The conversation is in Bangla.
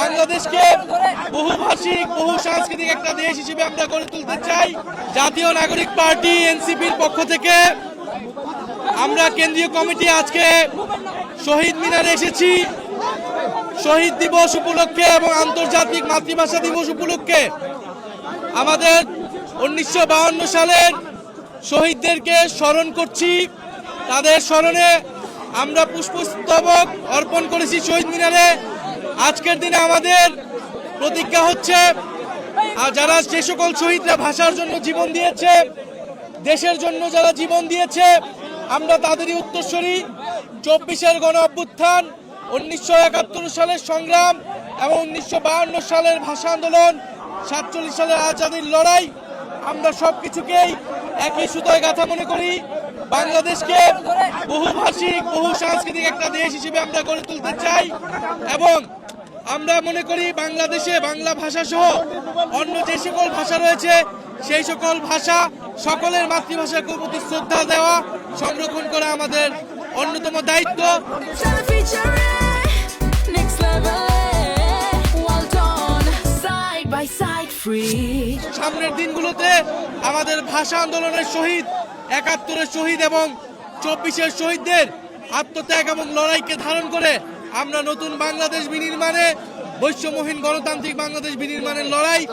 বাংলাদেশকে বহুভাষিক বহু সাংস্কৃতিক একটা দেশ হিসেবে আমরা গড়ে তুলতে চাই। জাতীয় নাগরিক পার্টি এনসিপির পক্ষ থেকে আমরা কেন্দ্রীয় কমিটি আজকে শহীদ মিনারে এসেছি শহীদ দিবস উপলক্ষে এবং আন্তর্জাতিক মাতৃভাষা দিবস উপলক্ষে আমাদের 1952 সালের শহীদদেরকে স্মরণ করছি। তাদের স্মরণে আমরা পুষ্পস্তবক অর্পণ করেছি শহীদ মিনারে। আজকের দিনে আমাদের প্রতিজ্ঞা হচ্ছে যারা যে সকল শহীদরা ভাষার জন্য জীবন দিয়েছে, দেশের জন্য যারা জীবন দিয়েছে, আমরা তাদেরই উত্তরসূরি। 24-এর গণ অভ্যুত্থান, 1971 সালের সংগ্রাম এবং 1952 সালের ভাষা আন্দোলন, 47 সালের আজাদির লড়াই, আমরা সবকিছুকেই একই সুতোয় গাঁথা মনে করি। বাংলাদেশকে বহুভাষিক বহু সাংস্কৃতিক একটা দেশ হিসেবে আমরা গড়ে তুলতে চাই এবং আমরা মনে করি বাংলাদেশে বাংলা ভাষা সহ অন্য যে সকল ভাষা রয়েছে সেই সকল ভাষা সকলের মাতৃভাষাকে প্রতি শ্রদ্ধা দেওয়া, সংরক্ষণ করা আমাদের অন্যতম দায়িত্ব। সামনের দিনগুলোতে আমাদের ভাষা আন্দোলনের শহীদ, 71-এর শহীদ এবং 24-এর শহীদদের আত্মত্যাগ এবং লড়াইকে ধারণ করে আমরা নতুন বাংলাদেশ বিনির্মাণে, বৈষম্যহীন গণতান্ত্রিক বাংলাদেশ বিনির্মাণের লড়াই